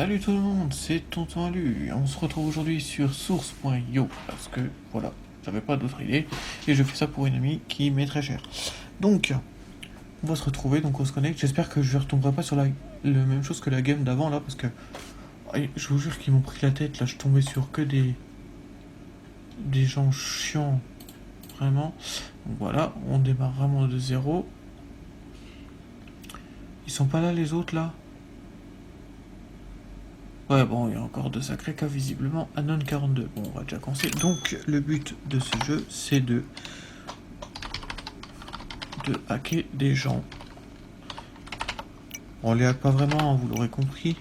Salut tout le monde, c'est Tonton Alu. On se retrouve aujourd'hui sur source.io parce que voilà, j'avais pas d'autre idée et je fais ça pour une amie qui m'est très chère. Donc, on va se retrouver, donc on se connecte. J'espère que je ne retomberai pas sur la même chose que la game d'avant là parce que je vous jure qu'ils m'ont pris la tête là. Je tombais sur que des gens chiants, vraiment. Donc voilà, on démarre vraiment de zéro. Ils sont pas là les autres là? Ouais, bon, il y a encore de sacrés cas, visiblement. Anon 42. Bon, on va déjà commencer. Donc, le but de ce jeu, c'est de hacker des gens. On les hack pas vraiment, hein, vous l'aurez compris.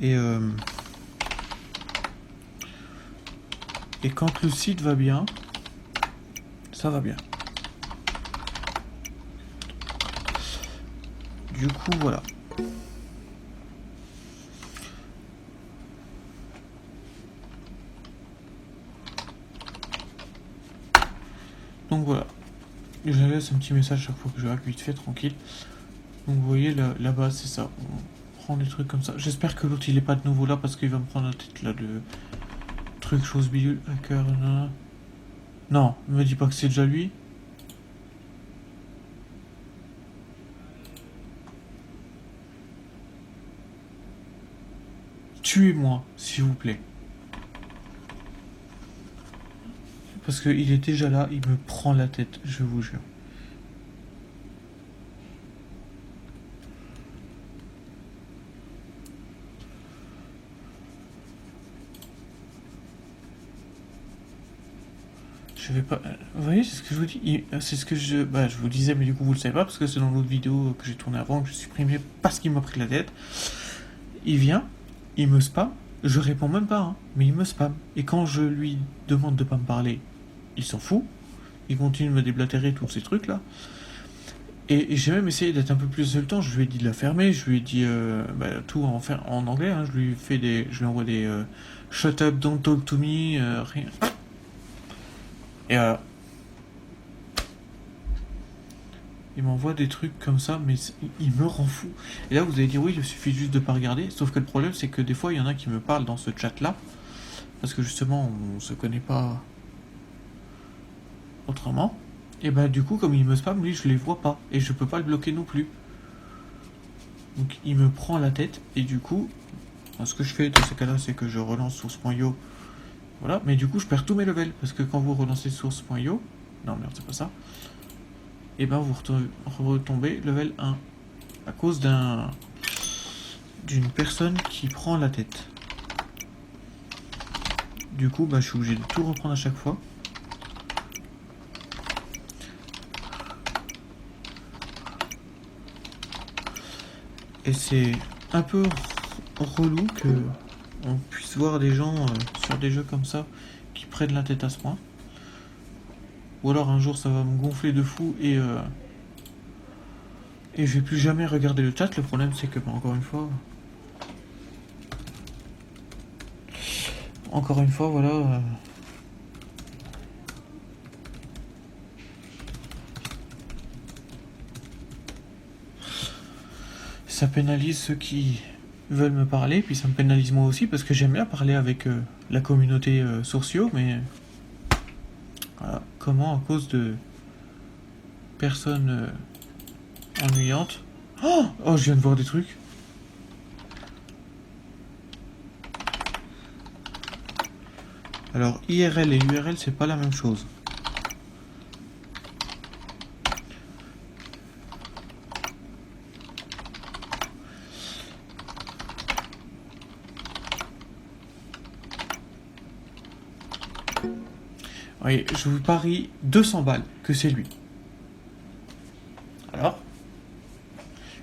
Et quand le site va bien, ça va bien. Du coup, voilà. Donc voilà. Je laisse un petit message chaque fois que je hack vite fait, tranquille. Donc vous voyez, là-bas, c'est ça. On prend des trucs comme ça. J'espère que l'autre, il est pas de nouveau là parce qu'il va me prendre la tête là de trucs, choses bidule, hacker, nan. Non, me dis pas que c'est déjà lui. Tuez-moi, s'il vous plaît. Parce qu'il est déjà là, il me prend la tête, je vous jure. Je vais pas... Vous voyez, c'est ce que je vous dis. C'est ce que je... Bah, je vous disais, mais du coup, vous le savez pas, parce que c'est dans l'autre vidéo que j'ai tourné avant, que j'ai supprimé parce qu'il m'a pris la tête. Il vient, il me spam, je réponds même pas, hein, mais il me spam. Et quand je lui demande de pas me parler, il s'en fout. Il continue de me déblatérer tous ces trucs-là. Et j'ai même essayé d'être un peu plus insultant. Je lui ai dit de la fermer. Je lui ai dit tout en anglais. Hein. Je lui envoie des shut up, don't talk to me, rien. Et il m'envoie des trucs comme ça, mais il me rend fou. Et là, vous allez dire oui, il suffit juste de pas regarder. Sauf que le problème, c'est que des fois, il y en a qui me parlent dans ce chat-là, parce que justement, on se connaît pas autrement. Et bah du coup, comme il me spam, lui, je les vois pas et je peux pas le bloquer non plus. Donc il me prend la tête et du coup, ce que je fais dans ces cas-là, c'est que je relance source.io. Voilà, mais du coup, je perds tous mes levels parce que quand vous relancez source.io, non merde, c'est pas ça. Et ben vous retombez level 1 à cause d'une personne qui prend la tête. Du coup, bah je suis obligé de tout reprendre à chaque fois. Et c'est un peu relou que on puisse voir des gens sur des jeux comme ça qui prennent la tête à ce point. Ou alors un jour ça va me gonfler de fou et je vais plus jamais regarder le chat. Le problème c'est que encore une fois voilà. Ça pénalise ceux qui veulent me parler, puis ça me pénalise moi aussi parce que j'aime bien parler avec la communauté Sourcio, mais voilà, comment à cause de personnes ennuyantes. Oh, je viens de voir des trucs. Alors IRL et URL c'est pas la même chose. Oui, je vous parie 200 balles que c'est lui. Alors,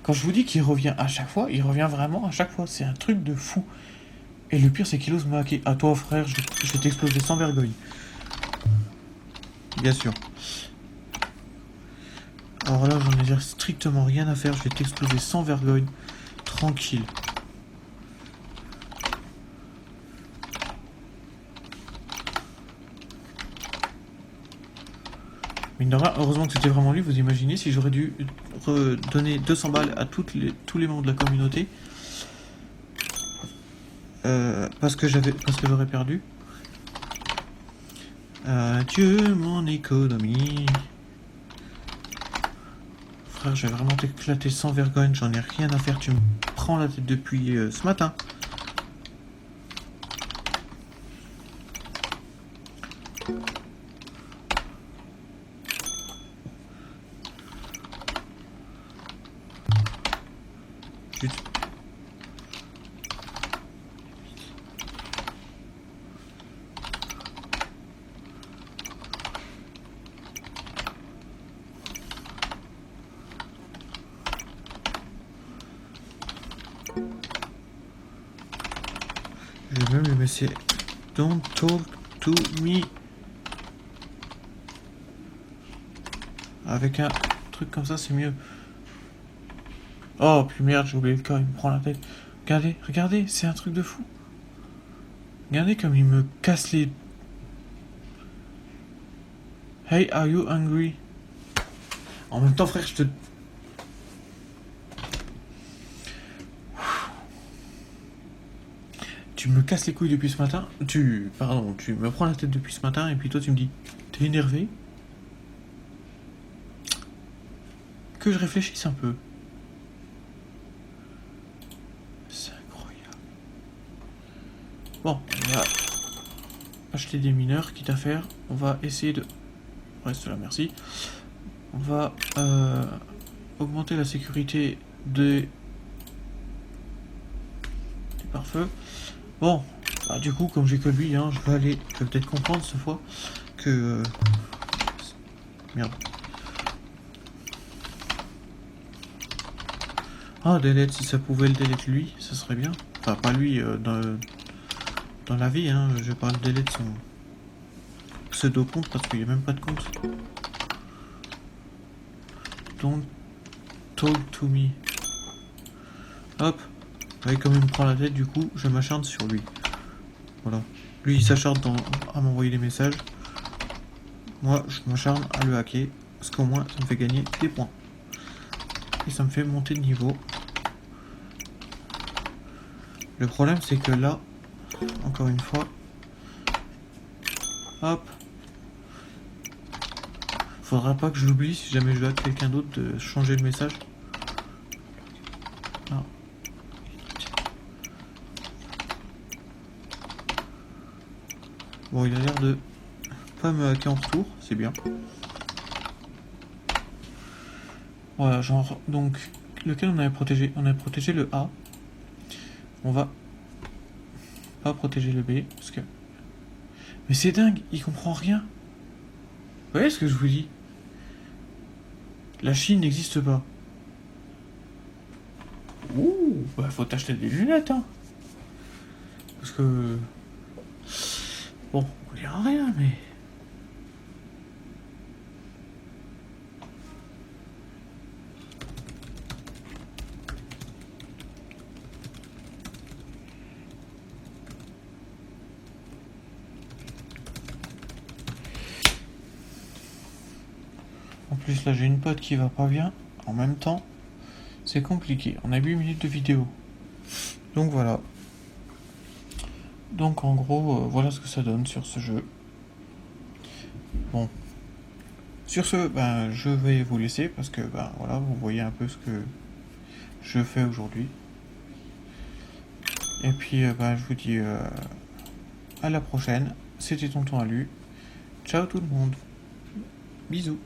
quand je vous dis qu'il revient à chaque fois, il revient vraiment à chaque fois. C'est un truc de fou. Et le pire, c'est qu'il ose me hacker. À toi, frère, je vais t'exploser sans vergogne. Bien sûr. Alors là, j'en ai strictement rien à faire. Je vais t'exploser sans vergogne. Tranquille. Mine de rien, heureusement que c'était vraiment lui. Vous imaginez si j'aurais dû redonner 200 balles à tous les membres de la communauté. parce que j'aurais perdu. Dieu, mon économie. Frère, je vais vraiment t'éclater sans vergogne, j'en ai rien à faire, tu me prends la tête depuis ce matin. Chut. Je vais même le laisser. Don't talk to me. Avec un truc comme ça, c'est mieux. Oh, puis merde, j'ai oublié le cas, il me prend la tête. Regardez, regardez, c'est un truc de fou. Regardez comme il me casse les... Hey, are you hungry? En même temps, frère, je te... Tu me casses les couilles depuis ce matin. Pardon, tu me prends la tête depuis ce matin et puis toi tu me dis, t'es énervé? Que je réfléchisse un peu. C'est incroyable. Bon, on va acheter des mineurs, quitte à faire. On va essayer de... Reste là, merci. On va augmenter la sécurité des pare-feux. Bon, bah, du coup, comme j'ai que lui, hein, je vais peut-être comprendre cette fois que... Merde. Ah, delete, si ça pouvait le delete lui, ça serait bien. Enfin, pas lui, dans la vie, hein, je parle delete son pseudo-compte parce qu'il n'y a même pas de compte. Don't talk to me. Hop. Ouais, comme il me prend la tête, du coup, je m'acharne sur lui. Voilà. Lui, il s'acharne à m'envoyer des messages. Moi, je m'acharne à le hacker. Parce qu'au moins, ça me fait gagner des points. Et ça me fait monter de niveau. Le problème, c'est que là, encore une fois... Hop. Faudra pas que je l'oublie si jamais je dois hack quelqu'un d'autre de changer le message. Non. Bon, il a l'air de pas me hacker en retour, c'est bien. Voilà, genre, donc, lequel on avait protégé? On a protégé le A. On va pas protéger le B, parce que... Mais c'est dingue, il comprend rien. Vous voyez ce que je vous dis? La Chine n'existe pas. Ouh, bah faut t'acheter des lunettes, hein. Parce que... Bon, on dira rien, mais... En plus, là, j'ai une pote qui va pas bien. En même temps, c'est compliqué. On a 8 minutes de vidéo. Donc voilà. Donc en gros, voilà ce que ça donne sur ce jeu. Bon. Sur ce, ben, je vais vous laisser parce que, ben, voilà, vous voyez un peu ce que je fais aujourd'hui. Et puis, ben, je vous dis à la prochaine. C'était Tonton Alu. Ciao tout le monde. Bisous.